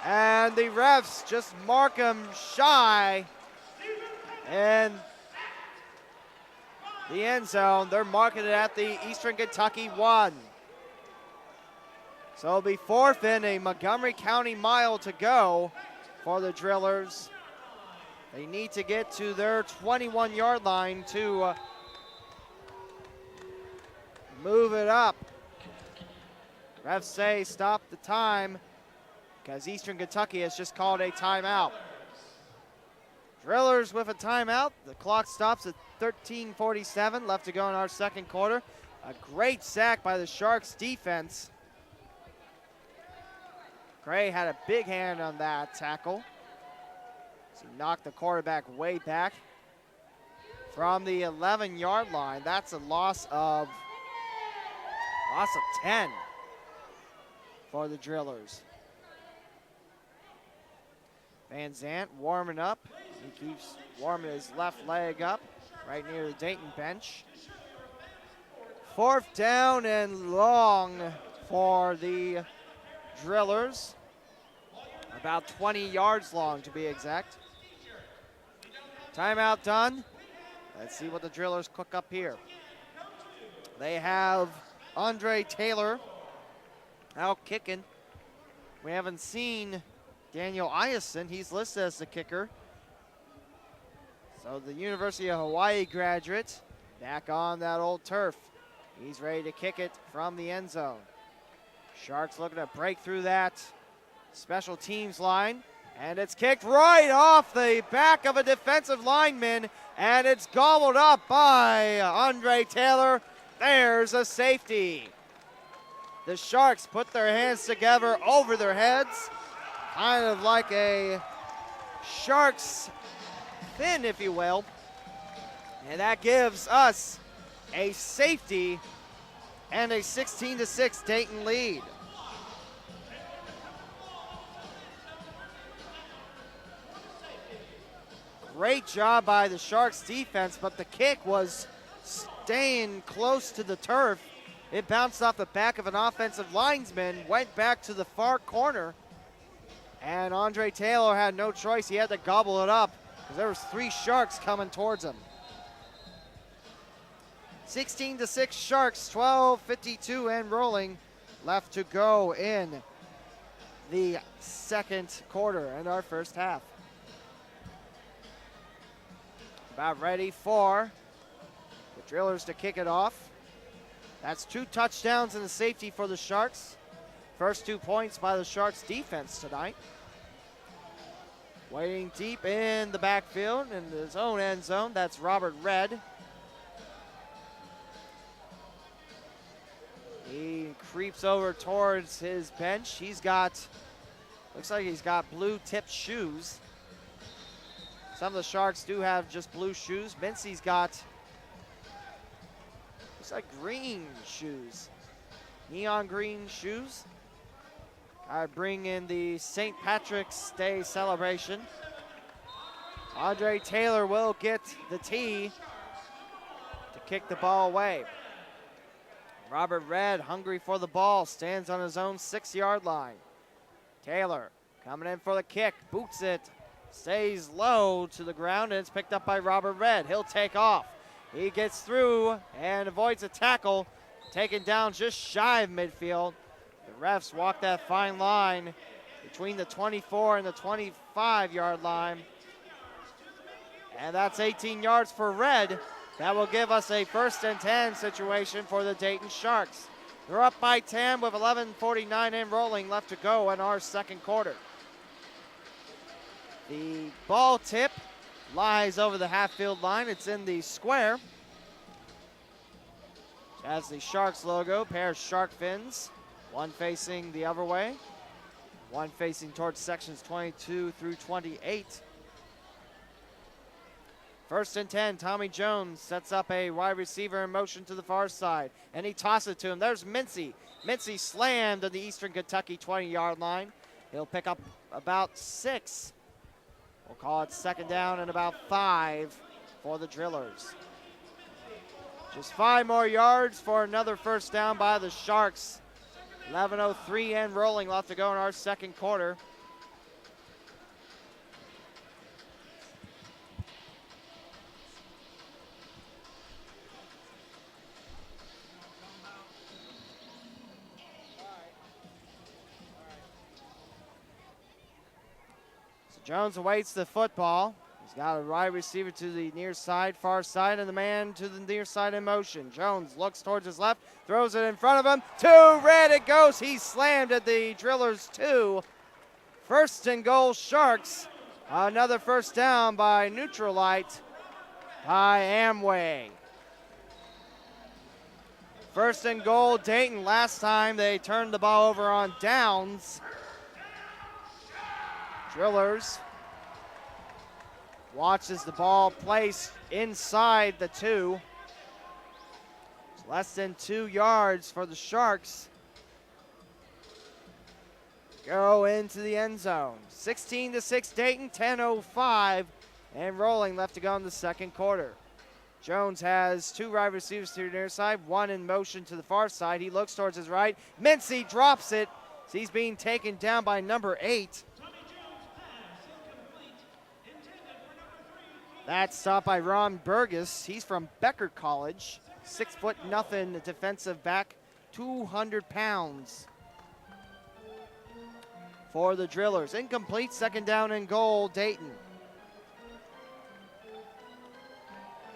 And the refs just mark him shy. And the end zone, they're marking it at the Eastern Kentucky 1. So it'll be fourth and a Montgomery County mile to go for the Drillers. They need to get to their 21-yard line to move it up. Refs say stop the time because Eastern Kentucky has just called a timeout. Drillers with a timeout. The clock stops at 13:47 left to go in our second quarter. A great sack by the Sharks defense. Gray had a big hand on that tackle. So he knocked the quarterback way back from the 11-yard line. That's a loss of 10 for the Drillers. Van Zant warming up. He keeps warming his left leg up right near the Dayton bench. Fourth down and long for the Drillers. About 20 yards long to be exact. Timeout done. Let's see what the Drillers cook up here. They have Andre Taylor out kicking. We haven't seen Daniel Iacin. He's listed as the kicker. So the University of Hawaii graduate back on that old turf. He's ready to kick it from the end zone. Sharks looking to break through that special teams line. And it's kicked right off the back of a defensive lineman. And it's gobbled up by Andre Taylor. There's a safety. The Sharks put their hands together over their heads. Kind of like a Sharks fin, if you will. And that gives us a safety and a 16-6 Dayton lead. Great job by the Sharks defense, but the kick was staying close to the turf. It bounced off the back of an offensive lineman, went back to the far corner, and Andre Taylor had no choice. He had to gobble it up because there was 3 Sharks coming towards him. 16-6 Sharks, 12:52 and rolling left to go in the second quarter and our first half. About ready for the Drillers to kick it off. That's 2 touchdowns and a safety for the Sharks. First 2 points by the Sharks defense tonight. Waiting deep in the backfield in his own end zone, that's Robert Red. He creeps over towards his bench. Looks like he's got blue tipped shoes. Some of the Sharks do have just blue shoes. Mincy's got, looks like green shoes. Neon green shoes. I bring in the St. Patrick's Day celebration. Andre Taylor will get the tee to kick the ball away. Robert Red, hungry for the ball, stands on his own 6-yard line. Taylor coming in for the kick, boots it, stays low to the ground, and it's picked up by Robert Red. He'll take off. He gets through and avoids a tackle, taken down just shy of midfield. The refs walk that fine line between the 24 and the 25-yard line. And that's 18 yards for Red. That will give us a 1st and 10 situation for the Dayton Sharks. They're up by 10 with 11:49 and rolling left to go in our second quarter. The ball tip lies over the half-field line. It's in the square. It has the Sharks logo, pair of shark fins, one facing the other way, one facing towards sections 22 through 28. 1st and 10, Tommy Jones sets up a wide receiver in motion to the far side, and he tosses it to him. There's Mincy. Mincy slammed on the Eastern Kentucky 20-yard line. He'll pick up about 6. We'll call it 2nd down and about 5 for the Drillers. Just 5 more yards for another 1st down by the Sharks. 11:03 and rolling left to go in our second quarter. Jones awaits the football. He's got a wide receiver to the near side, far side, and the man to the near side in motion. Jones looks towards his left, throws it in front of him. To Red it goes. He slammed at the Drillers 2. First and goal, Sharks. Another first down by Neutralite by Amway. First and goal, Dayton. Last time they turned the ball over on downs. Drillers watches the ball placed inside the 2. It's less than 2 yards for the Sharks. Go into the end zone. 16-6 Dayton, 10:05 and rolling left to go in the second quarter. Jones has 2 wide receivers to the near side, 1 in motion to the far side. He looks towards his right. Mincy drops it. He's being taken down by number 8. That's stopped by Ron Burgess. He's from Becker College. 6'0" defensive back, 200 pounds for the Drillers. Incomplete, second down and goal, Dayton.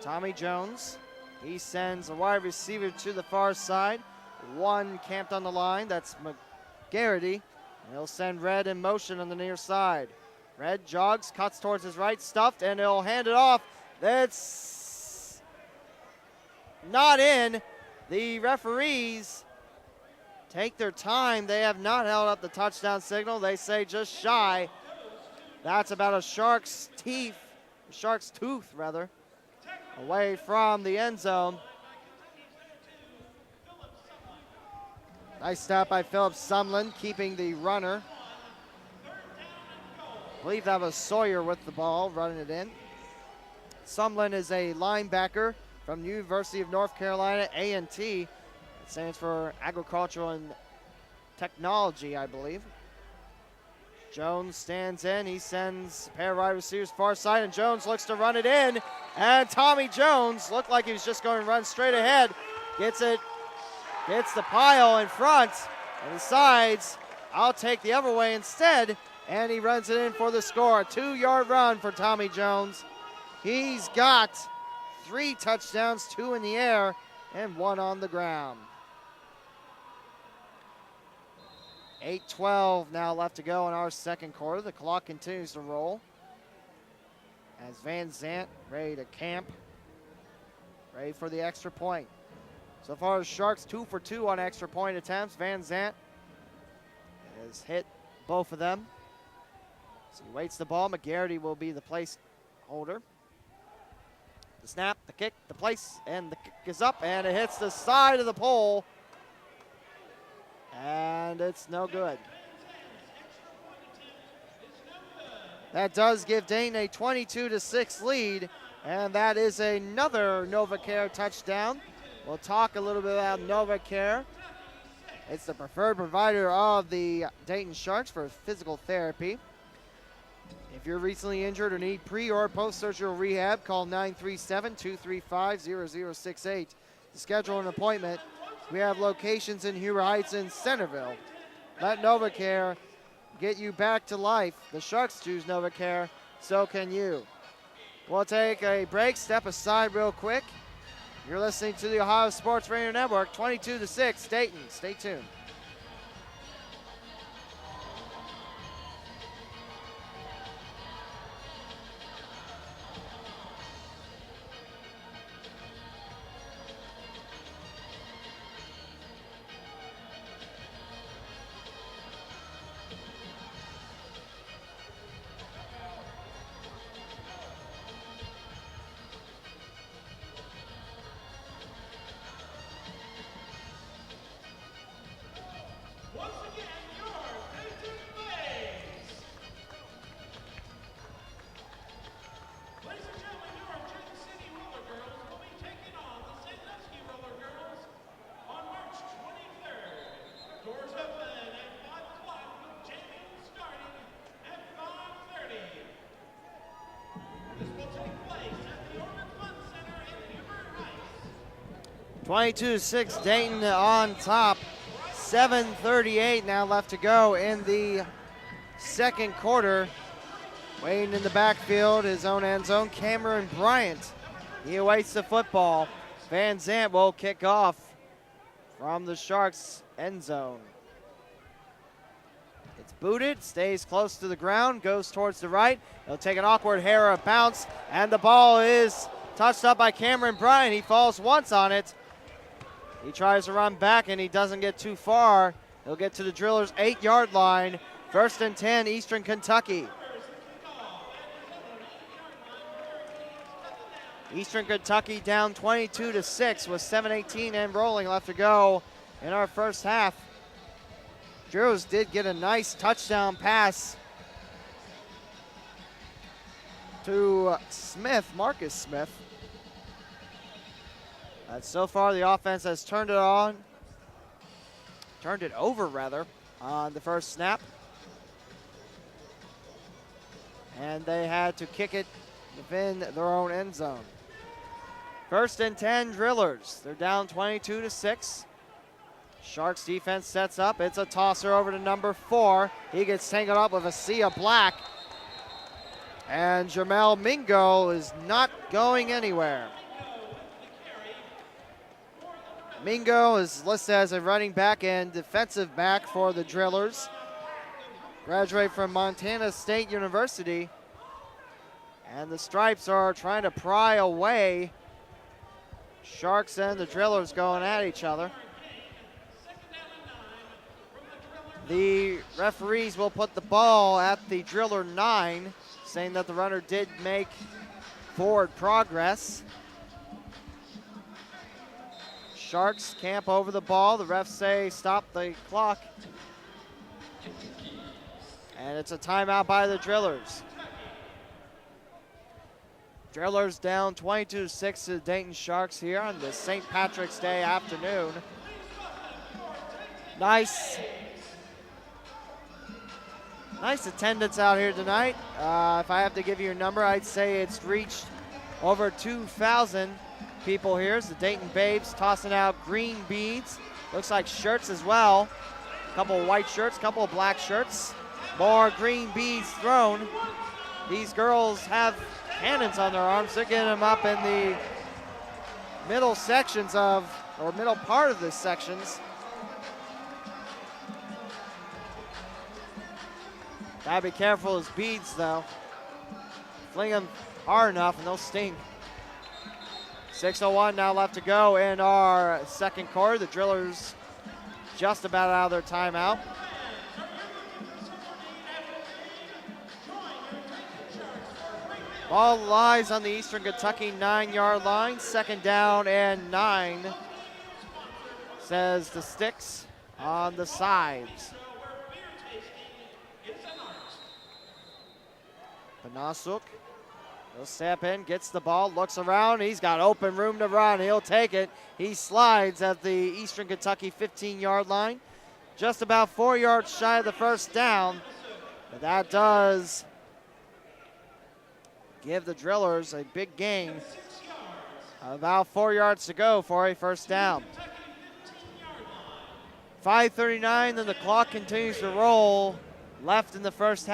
Tommy Jones, he sends a wide receiver to the far side. 1 camped on the line, that's McCarthy. He'll send Red in motion on the near side. Red jogs, cuts towards his right, stuffed, and he'll hand it off. That's not in. The referees take their time. They have not held up the touchdown signal. They say just shy. That's about a shark's tooth, away from the end zone. Nice stop by Philip Sumlin, keeping the runner. I believe that was Sawyer with the ball, running it in. Sumlin is a linebacker from University of North Carolina, A&T. It stands for Agricultural and Technology, I believe. Jones stands in. He sends a pair of wide receivers far side, and Jones looks to run it in. And Tommy Jones looked like he was just going to run straight ahead. Gets the pile in front, and decides, I'll take the other way instead. And he runs it in for the score. A 2-yard run for Tommy Jones. He's got 3 touchdowns, 2 in the air, and 1 on the ground. 8:12 now left to go in our second quarter. The clock continues to roll as Van Zant ready to camp, ready for the extra point. So far, the Sharks 2 for 2 on extra point attempts. Van Zant has hit both of them. So he waits the ball. McCarthy will be the place holder. The snap, the kick, the place, and the kick is up, and it hits the side of the pole. And it's no good. That does give Dayton a 22-6 lead, and that is another NovaCare touchdown. We'll talk a little bit about NovaCare. It's the preferred provider of the Dayton Sharks for physical therapy. If you're recently injured or need pre- or post-surgical rehab, call 937-235-0068 to schedule an appointment. We have locations in Huber Heights and Centerville. Let NovaCare get you back to life. The Sharks choose NovaCare, so can you. We'll take a break, step aside real quick. You're listening to the Ohio Sports Radio Network, 22-6, Dayton. Stay tuned. (22-6) Dayton on top. 7:38 now left to go in the second quarter. Waiting in the backfield, his own end zone, Cameron Bryant. He awaits the football. Van Zant will kick off from the Sharks' end zone. It's booted, stays close to the ground, goes towards the right. He'll take an awkward Hera bounce, and the ball is touched up by Cameron Bryant. He falls once on it. He tries to run back, and he doesn't get too far. He'll get to the Drillers' 8-yard line. 1st and 10, Eastern Kentucky. Eastern Kentucky down 22-6 with 7:18 and rolling left to go in our first half. Drillers did get a nice touchdown pass to Smith, Marcus Smith. So far the offense has turned it over on the first snap. And they had to kick it within their own end zone. 1st and 10, Drillers. They're down 22-6. Sharks defense sets up. It's a tosser over to number 4. He gets tangled up with a sea of black. And Jamel Mingo is not going anywhere. Mingo is listed as a running back and defensive back for the Drillers. Graduated from Montana State University. And the Stripes are trying to pry away. Sharks and the Drillers going at each other. The referees will put the ball at the Driller 9, saying that the runner did make forward progress. Sharks camp over the ball. The refs say stop the clock. And it's a timeout by the Drillers. Drillers down 22-6 to the Dayton Sharks here on this St. Patrick's Day afternoon. Nice attendance out here tonight. If I have to give you a number, I'd say it's reached over 2,000 people here. It's the Dayton Babes tossing out green beads. Looks like shirts as well. A couple of white shirts, a couple of black shirts. More green beads thrown. These girls have cannons on their arms. They're getting them up in the middle sections middle part of the sections. Gotta be careful as beads though. Fling them hard enough and they'll sting. 6:01 now left to go in our second quarter. The Drillers just about out of their timeout. Ball lies on the Eastern Kentucky 9-yard line. 2nd down and 9, says the Sticks on the sides. Panasuk will step in, gets the ball, looks around. He's got open room to run. He'll take it. He slides at the Eastern Kentucky 15-yard line. Just about 4 yards shy of the first down. But that does give the Drillers a big gain. About 4 yards to go for a first down. 5:39, then the clock continues to roll left in the first half.